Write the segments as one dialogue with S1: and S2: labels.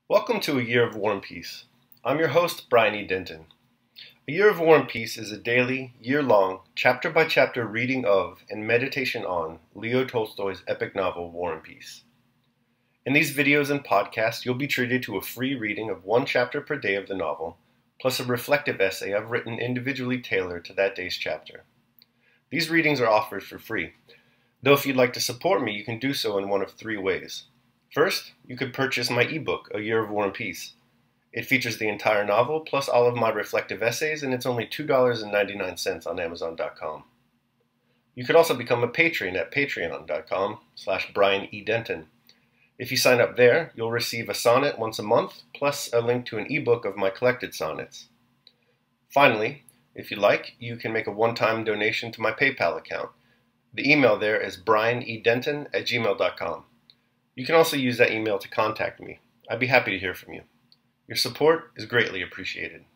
S1: Welcome to A Year of War and Peace. I'm your host, Brian E. Denton. A Year of War and Peace is a daily, year-long, chapter-by-chapter reading of and meditation on Leo Tolstoy's epic novel, War and Peace. In these videos and podcasts, you'll be treated to a free reading of one chapter per day of the novel, plus a reflective essay I've written individually tailored to that day's chapter. These readings are offered for free, though if you'd like to support me, you can do so in one of three ways. First, you could purchase my ebook, A Year of War and Peace. It features the entire novel, plus all of my reflective essays, and it's only $2.99 on Amazon.com. You could also become a patron at patreon.com/Brian E. Denton. If you sign up there, you'll receive a sonnet once a month, plus a link to an ebook of my collected sonnets. Finally, if you like, you can make a one-time donation to my PayPal account. The email there is brianedenton@gmail.com. You can also use that email to contact me. I'd be happy to hear from you. Your support is greatly appreciated.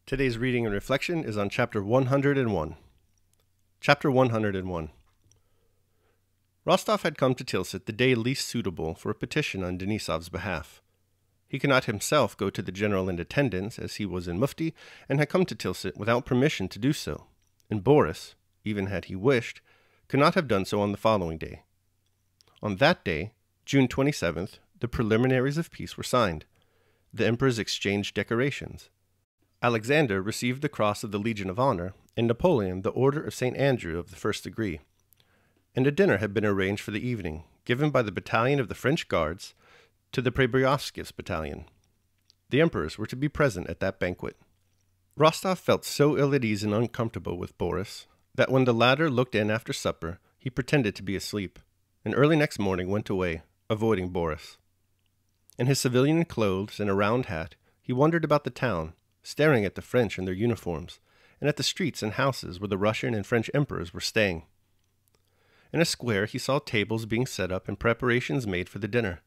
S1: Today's reading and reflection is on Chapter 101. Chapter 101. Rostov had come to Tilsit the day least suitable for a petition on Denisov's behalf. He could not himself go to the general in attendance, as he was in mufti, and had come to Tilsit without permission to do so, and Boris, even had he wished, could not have done so on the following day. On that day, June 27th, the preliminaries of peace were signed. The emperors exchanged decorations. Alexander received the Cross of the Legion of Honor, and Napoleon the Order of St. Andrew of the First Degree. And a dinner had been arranged for the evening, given by the battalion of the French Guards to the Przebojowski's battalion. The emperors were to be present at that banquet. Rostov felt so ill at ease and uncomfortable with Boris that when the latter looked in after supper, he pretended to be asleep, and early next morning went away, avoiding Boris. In his civilian clothes and a round hat, he wandered about the town, staring at the French in their uniforms, and at the streets and houses where the Russian and French emperors were staying. In a square he saw tables being set up and preparations made for the dinner.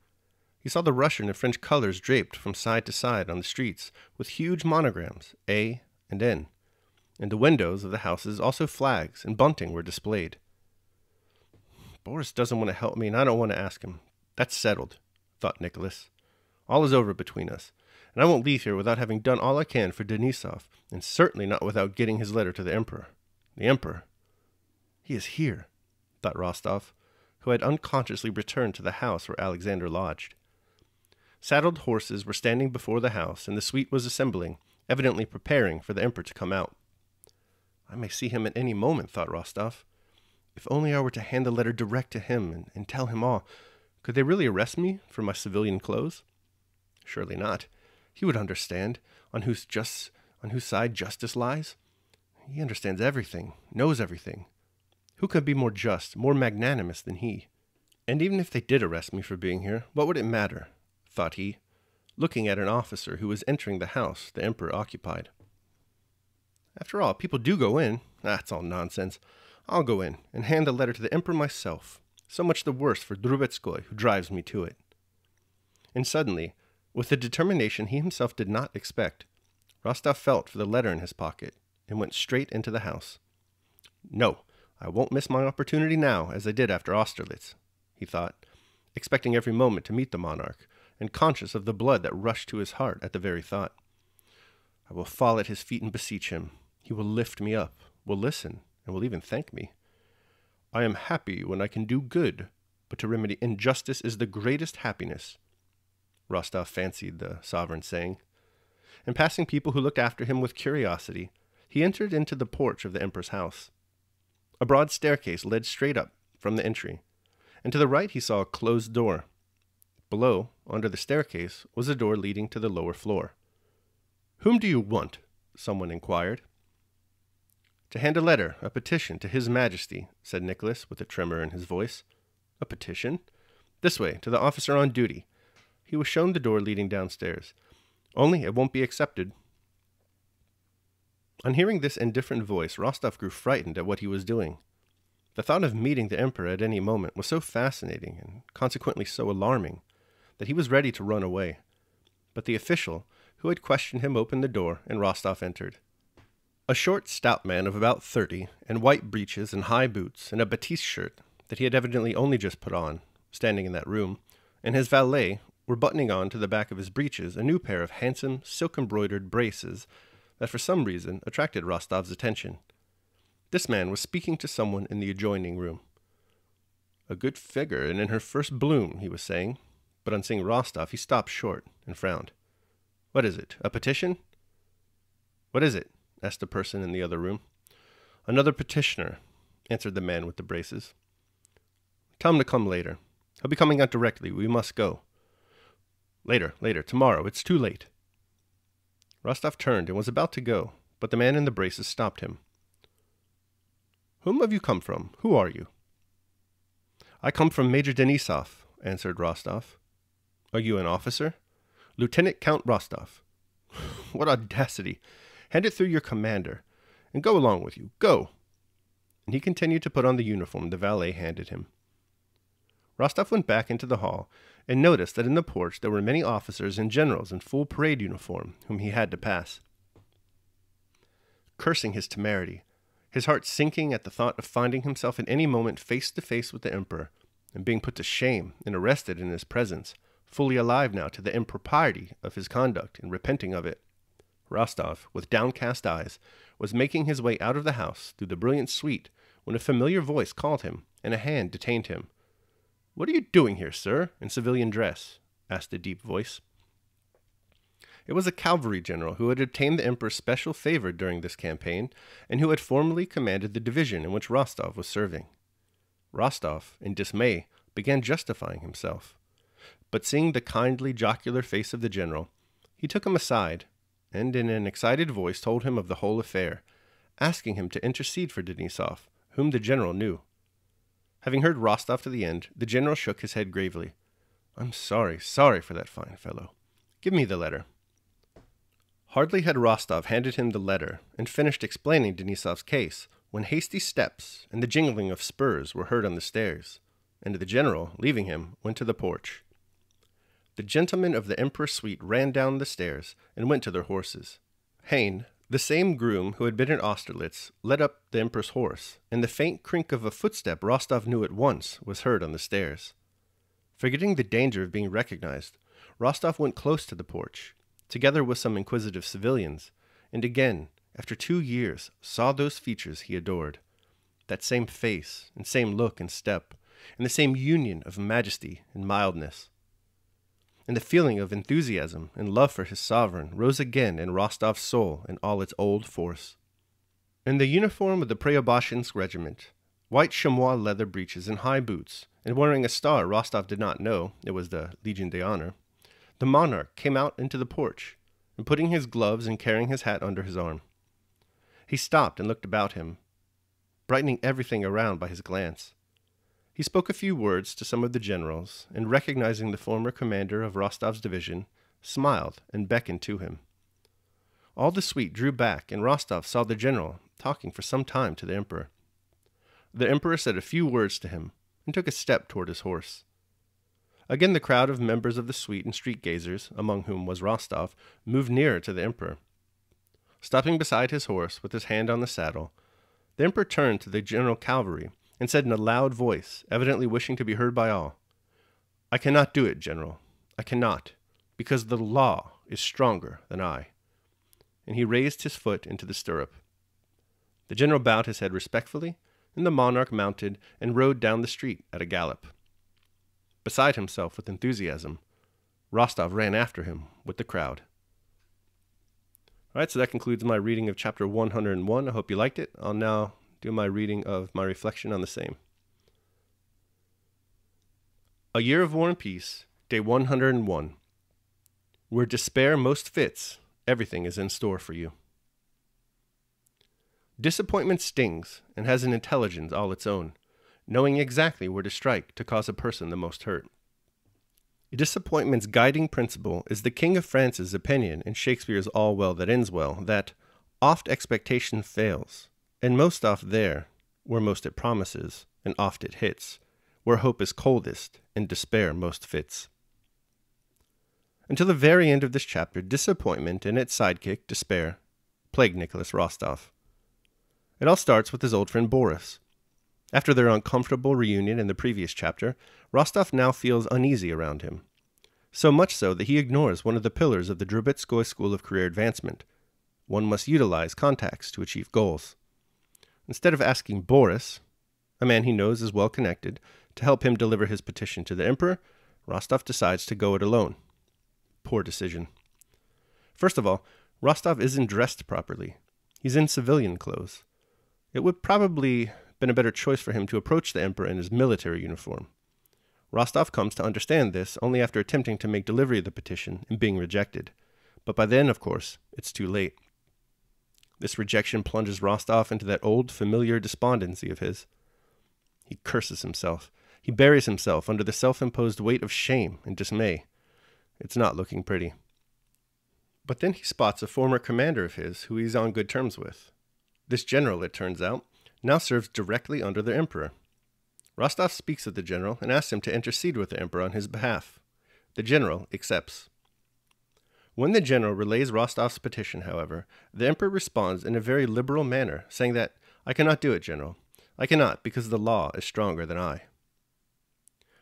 S1: He saw the Russian and French colors draped from side to side on the streets, with huge monograms, A and N. In the windows of the houses also flags and bunting were displayed. Boris doesn't want to help me, and I don't want to ask him. That's settled, thought Nicholas. All is over between us, and I won't leave here without having done all I can for Denisov, and certainly not without getting his letter to the Emperor. The Emperor? He is here, thought Rostov, who had unconsciously returned to the house where Alexander lodged. Saddled horses were standing before the house, and the suite was assembling, evidently preparing for the Emperor to come out. I may see him at any moment, thought Rostov. If only I were to hand the letter direct to him and tell him all. Could they really arrest me for my civilian clothes? Surely not. He would understand on whose side justice lies. He understands everything, knows everything. Who could be more just, more magnanimous than he? And even if they did arrest me for being here, what would it matter? Thought he, looking at an officer who was entering the house the Emperor occupied. After all, people do go in. That's all nonsense. I'll go in and hand the letter to the Emperor myself. So much the worse for Drubetskoy, who drives me to it. And suddenly, with a determination he himself did not expect, Rostov felt for the letter in his pocket and went straight into the house. No, I won't miss my opportunity now, as I did after Austerlitz, he thought, expecting every moment to meet the monarch, and conscious of the blood that rushed to his heart at the very thought. I will fall at his feet and beseech him. He will lift me up, will listen, and will even thank me. I am happy when I can do good, but to remedy injustice is the greatest happiness, Rostov fancied the sovereign saying. And passing people who looked after him with curiosity, he entered into the porch of the Emperor's house. A broad staircase led straight up from the entry, and to the right he saw a closed door. Below, under the staircase, was a door leading to the lower floor. Whom do you want? Someone inquired. To hand a letter, a petition, to His Majesty, said Nicholas, with a tremor in his voice. A petition? This way, to the officer on duty. He was shown the door leading downstairs. Only it won't be accepted. On hearing this indifferent voice, Rostov grew frightened at what he was doing. The thought of meeting the Emperor at any moment was so fascinating, and consequently so alarming, that he was ready to run away. But the official, who had questioned him, opened the door, and Rostov entered. A short, stout man of about 30, in white breeches and high boots, and a batiste shirt that he had evidently only just put on, standing in that room, and his valet were buttoning on to the back of his breeches a new pair of handsome, silk-embroidered braces that for some reason attracted Rostov's attention. This man was speaking to someone in the adjoining room. "A good figure, and in her first bloom," he was saying, but on seeing Rostov he stopped short and frowned. "What is it, a petition?" "What is it?" asked the person in the other room. "Another petitioner," answered the man with the braces. "Tell him to come later. He'll be coming out directly. We must go." Later, tomorrow. It's too late." Rostov turned and was about to go, but the man in the braces stopped him. "Whom have you come from? Who are you?" "I come from Major Denisov," answered Rostov. "Are you an officer?" "Lieutenant Count Rostov." "What audacity! Hand it through your commander, and go along with you. Go!" And he continued to put on the uniform the valet handed him. Rostov went back into the hall and noticed that in the porch there were many officers and generals in full parade uniform whom he had to pass. Cursing his temerity, his heart sinking at the thought of finding himself at any moment face to face with the emperor, and being put to shame and arrested in his presence, fully alive now to the impropriety of his conduct and repenting of it, Rostov, with downcast eyes, was making his way out of the house through the brilliant suite when a familiar voice called him, and a hand detained him. "What are you doing here, sir, in civilian dress?" asked a deep voice. It was a cavalry general who had obtained the emperor's special favor during this campaign, and who had formerly commanded the division in which Rostov was serving. Rostov, in dismay, began justifying himself. But seeing the kindly, jocular face of the general, he took him aside, and in an excited voice told him of the whole affair, asking him to intercede for Denisov, whom the general knew. Having heard Rostov to the end, the general shook his head gravely. "I'm sorry for that fine fellow. Give me the letter." Hardly had Rostov handed him the letter and finished explaining Denisov's case, when hasty steps and the jingling of spurs were heard on the stairs, and the general, leaving him, went to the porch. The gentlemen of the emperor's suite ran down the stairs and went to their horses. Hain, the same groom who had been at Austerlitz, led up the emperor's horse, and the faint crink of a footstep Rostov knew at once was heard on the stairs. Forgetting the danger of being recognized, Rostov went close to the porch, together with some inquisitive civilians, and again, after 2 years, saw those features he adored, that same face and same look and step, and the same union of majesty and mildness. And the feeling of enthusiasm and love for his sovereign rose again in Rostov's soul in all its old force. In the uniform of the Preobrazhensk regiment, white chamois leather breeches and high boots, and wearing a star Rostov did not know, it was the Legion d'Honneur, the monarch came out into the porch, and putting his gloves and carrying his hat under his arm. He stopped and looked about him, brightening everything around by his glance. He spoke a few words to some of the generals, and recognizing the former commander of Rostov's division, smiled and beckoned to him. All the suite drew back, and Rostov saw the general talking for some time to the emperor. The emperor said a few words to him, and took a step toward his horse. Again the crowd of members of the suite and street gazers, among whom was Rostov, moved nearer to the emperor. Stopping beside his horse, with his hand on the saddle, the emperor turned to the general cavalry, and said in a loud voice, evidently wishing to be heard by all, "I cannot do it, General. I cannot, because the law is stronger than I." And he raised his foot into the stirrup. The general bowed his head respectfully, and the monarch mounted and rode down the street at a gallop. Beside himself with enthusiasm, Rostov ran after him with the crowd. All right, so that concludes my reading of chapter 101. I hope you liked it. I'll now do my reading of my reflection on the same. A Year of War and Peace, day 101. Where despair most fits, everything is in store for you. Disappointment stings and has an intelligence all its own, knowing exactly where to strike to cause a person the most hurt. Disappointment's guiding principle is the King of France's opinion in Shakespeare's All Well That Ends Well, that oft expectation fails, and most oft there, where most it promises, and oft it hits, where hope is coldest, and despair most fits. Until the very end of this chapter, disappointment and its sidekick, despair, plagued Nicholas Rostov. It all starts with his old friend Boris. After their uncomfortable reunion in the previous chapter, Rostov now feels uneasy around him. So much so that he ignores one of the pillars of the Drubetskoy School of Career Advancement. One must utilize contacts to achieve goals. Instead of asking Boris, a man he knows is well connected, to help him deliver his petition to the emperor, Rostov decides to go it alone. Poor decision. First of all, Rostov isn't dressed properly. He's in civilian clothes. It would probably been a better choice for him to approach the emperor in his military uniform. Rostov comes to understand this only after attempting to make delivery of the petition and being rejected. But by then, of course, it's too late. This rejection plunges Rostov into that old, familiar despondency of his. He curses himself. He buries himself under the self-imposed weight of shame and dismay. It's not looking pretty. But then he spots a former commander of his who he's on good terms with. This general, it turns out, now serves directly under the emperor. Rostov speaks with the general and asks him to intercede with the emperor on his behalf. The general accepts. When the general relays Rostov's petition, however, the emperor responds in a very liberal manner, saying that, "I cannot do it, general. I cannot, because the law is stronger than I."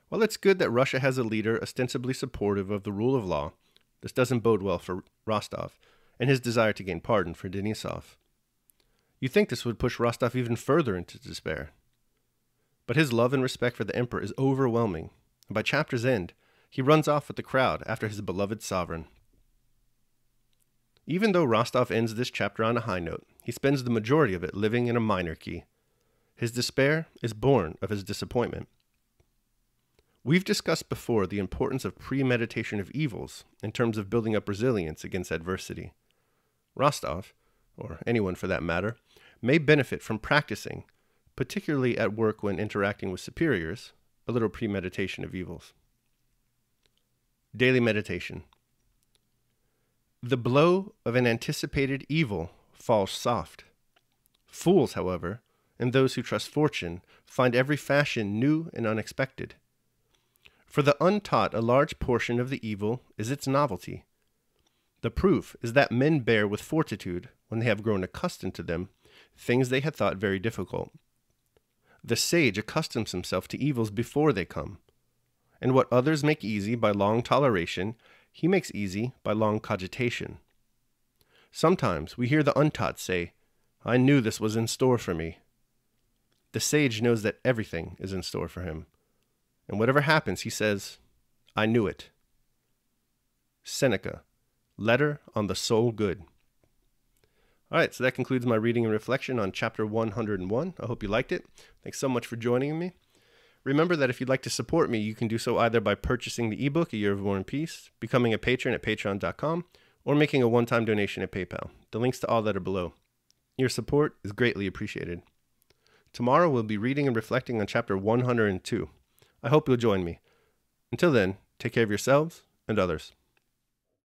S1: While it's good that Russia has a leader ostensibly supportive of the rule of law, this doesn't bode well for Rostov and his desire to gain pardon for Denisov. You'd think this would push Rostov even further into despair. But his love and respect for the emperor is overwhelming, and by chapter's end, he runs off with the crowd after his beloved sovereign. Even though Rostov ends this chapter on a high note, he spends the majority of it living in a minor key. His despair is born of his disappointment. We've discussed before the importance of premeditation of evils in terms of building up resilience against adversity. Rostov, or anyone for that matter, may benefit from practicing, particularly at work when interacting with superiors, a little premeditation of evils. Daily meditation. The blow of an anticipated evil falls soft. Fools, however, and those who trust fortune, find every fashion new and unexpected. For the untaught, a large portion of the evil is its novelty. The proof is that men bear with fortitude, when they have grown accustomed to them, things they had thought very difficult. The sage accustoms himself to evils before they come, and what others make easy by long toleration, he makes easy by long cogitation. Sometimes we hear the untaught say, "I knew this was in store for me." The sage knows that everything is in store for him, and whatever happens, he says, "I knew it." Seneca, Letter on the Soul Good. All right, so that concludes my reading and reflection on chapter 101. I hope you liked it. Thanks so much for joining me. Remember that if you'd like to support me, you can do so either by purchasing the ebook, A Year of War and Peace, becoming a patron at patreon.com, or making a one-time donation at PayPal. The links to all that are below. Your support is greatly appreciated. Tomorrow we'll be reading and reflecting on chapter 102. I hope you'll join me. Until then, take care of yourselves and others.